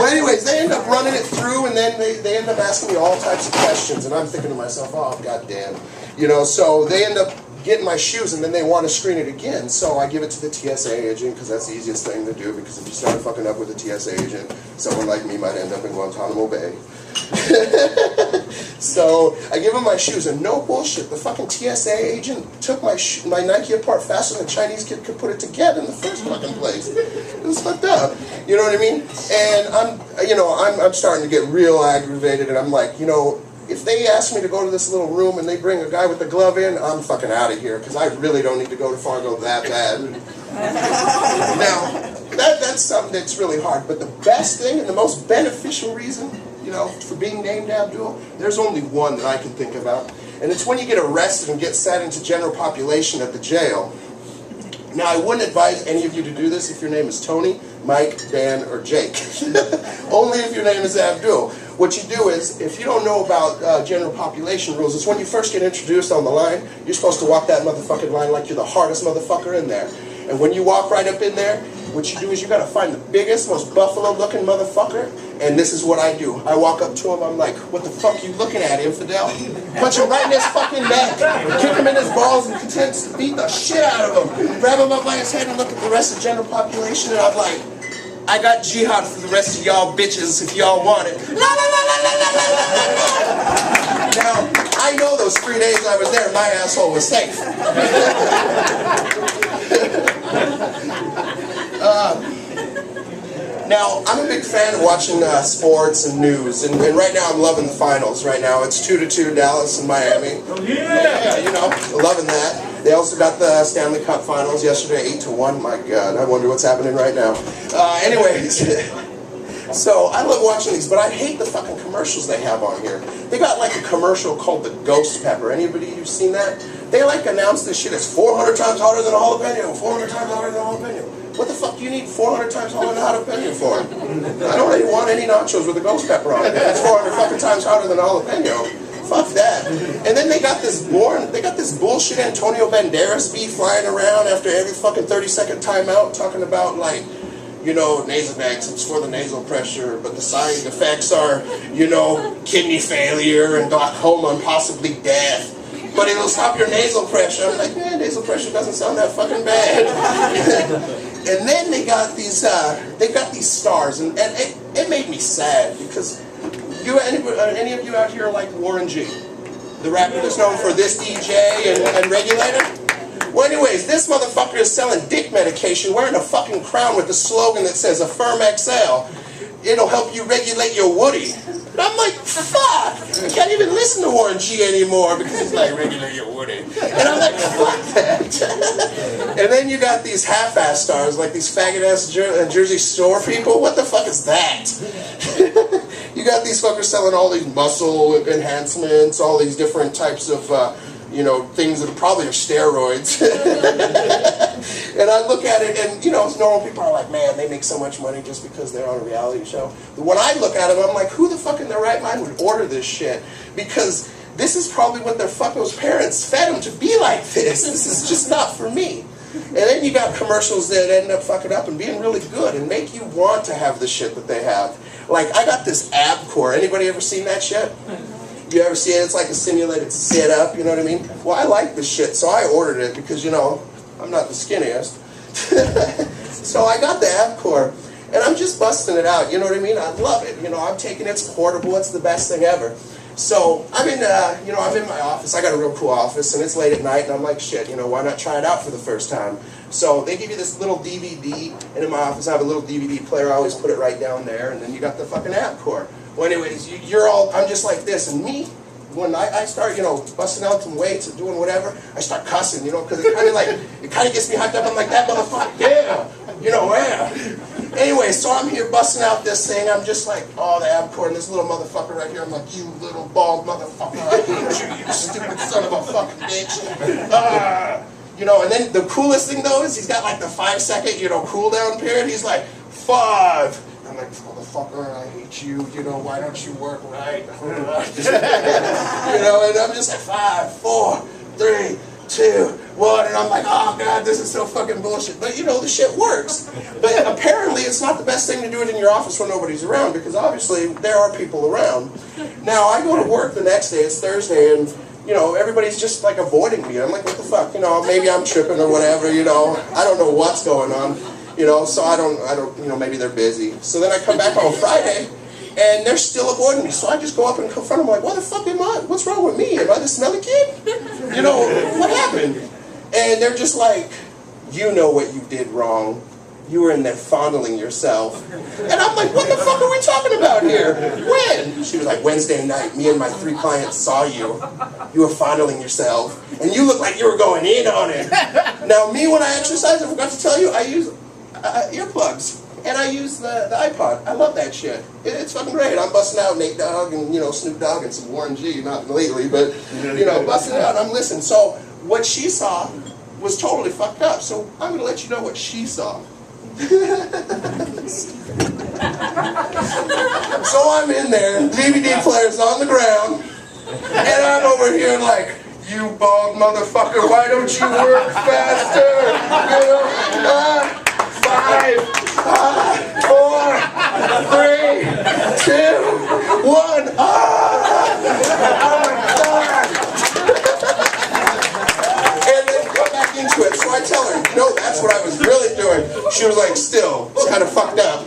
Well, anyways, they end up running it through, and then they end up asking me all types of questions, and I'm thinking to myself, oh, goddamn. You know, so they end up getting my shoes, and then they want to screen it again. So I give it to the TSA agent, because that's the easiest thing to do, because if you start fucking up with a TSA agent, someone like me might end up in Guantanamo Bay. So I give him my shoes, and no bullshit, the fucking TSA agent took my Nike apart faster than a Chinese kid could put it together in the first fucking place. It was fucked up. You know what I mean? And I'm starting to get real aggravated, and I'm like, you know, if they ask me to go to this little room and they bring a guy with the glove in, I'm fucking out of here, because I really don't need to go to Fargo that bad. Now, that's something that's really hard, but the best thing and the most beneficial reason, you know, for being named Abdul, there's only one that I can think about, and it's when you get arrested and get sat into general population at the jail. Now, I wouldn't advise any of you to do this if your name is Tony, Mike, Dan, or Jake. Only if your name is Abdul. What you do is, if you don't know about general population rules, it's when you first get introduced on the line, you're supposed to walk that motherfucking line like you're the hardest motherfucker in there. And when you walk right up in there, what you do is you gotta find the biggest, most buffalo-looking motherfucker, and this is what I do. I walk up to him, I'm like, what the fuck you looking at, infidel? Punch him right in his fucking neck, kick him in his balls, and pretend to beat the shit out of him. Grab him up by his head and look at the rest of the general population, and I'm like, I got jihad for the rest of y'all bitches if y'all want it. La, la, la, la, la, la, la, la. Now, I know those 3 days I was there, my asshole was safe. Now, I'm a big fan of watching sports and news, and right now I'm loving the finals right now. It's 2-2 Dallas and Miami. Oh, yeah! Yeah, you know, loving that. They also got the Stanley Cup finals yesterday, 8-1. My God, I wonder what's happening right now. Anyways, so I love watching these, but I hate the fucking commercials they have on here. They got like a commercial called the Ghost Pepper. Anybody who's seen that? They like announce this shit as 400 times harder than a jalapeno, 400 times harder than a jalapeno. What the fuck do you need 400 times harder than a jalapeno for? I don't really want any nachos with a ghost pepper on it. It's 400 fucking times harder than a jalapeno. Fuck that. And then they got this bullshit Antonio Banderas beef flying around after every fucking 30-second timeout talking about, like, you know, Nasonex, it's for the nasal pressure, but the side effects are, you know, kidney failure and glaucoma and possibly death. But it'll stop your nasal pressure. I'm like, man, nasal pressure doesn't sound that fucking bad. And then they got these stars, and it made me sad, because any of you out here like Warren G, the rapper that's known for This DJ and Regulator? Well, anyways, this motherfucker is selling dick medication, wearing a fucking crown with the slogan that says Affirm XL. It'll help you regulate your woody. And I'm like, fuck! I can't even listen to Warren G anymore because he's like, regulate your woody. And I'm like, fuck that. And then you got these half-ass stars, like these faggot-ass Jersey Shore people. What the fuck is that? You got these fuckers selling all these muscle enhancements, all these different types of, you know, things that probably are steroids. And I look at it, and, you know, normal people are like, man, they make so much money just because they're on a reality show. But when I look at it, I'm like, who the fuck in their right mind would order this shit? Because this is probably what their fuckers' parents fed them to be like this. This is just not for me. And then you got commercials that end up fucking up and being really good and make you want to have the shit that they have. Like, I got this ab core. Anybody ever seen that shit? You ever see it? It's like a simulated sit-up, you know what I mean? Well, I like this shit, so I ordered it because, you know, I'm not the skinniest. So I got the ab core, and I'm just busting it out, you know what I mean? I love it. You know, I'm taking it, it's portable, it's the best thing ever. So I'm in, you know, I'm in my office. I got a real cool office, and it's late at night, and I'm like, shit, you know, why not try it out for the first time? So they give you this little DVD, and in my office I have a little DVD player. I always put it right down there, and then you got the fucking ab core. Well, anyways, you're all, I'm just like this, and me, when I start, you know, busting out some weights and doing whatever, I start cussing, you know, because it kind of gets me hyped up. I'm like, that motherfucker, yeah, you know, yeah. Anyway, so I'm here busting out this thing. I'm just like, oh, the ab core, and this little motherfucker right here. I'm like, you little bald motherfucker, I hate you, you stupid son of a fucking bitch. You know, and then the coolest thing, though, is he's got like the 5-second, you know, cool down period. He's like, 5. I'm like, motherfucker, I hate you, you know, why don't you work right? You know, and I'm just like, 5, 4, 3, 2, what? And I'm like, oh God, this is so fucking bullshit. But you know, the shit works. But apparently it's not the best thing to do it in your office when nobody's around, because obviously there are people around. Now I go to work the next day, it's Thursday, and you know, everybody's just like avoiding me. I'm like, what the fuck? You know, maybe I'm tripping or whatever, you know. I don't know what's going on, you know, so I don't, you know, maybe they're busy. So then I come back on Friday, and they're still avoiding me. So I just go up and confront them like, what the fuck am I? What's wrong with me? Am I the smelly kid? You know, what happened? And they're just like, you know what you did wrong. You were in there fondling yourself. And I'm like, what the fuck are we talking about here? When? She was like, Wednesday night, me and my 3 clients saw you. You were fondling yourself. And you looked like you were going in on it. Now me, when I exercise, I forgot to tell you, I use earplugs. And I use the iPod. I love that shit. It's fucking great. I'm busting out Nate Dogg and, you know, Snoop Dogg and some Warren G. Not lately, but, you know, busting out. I'm listening. So what she saw was totally fucked up. So I'm going to let you know what she saw. So I'm in there, DVD player's on the ground, and I'm over here like, you bald motherfucker, why don't you work faster? You know, 5, 4, 3, 2, 1. And then come back into it. So I tell her, no, that's what I was really doing. She was like, still, it's kind of fucked up.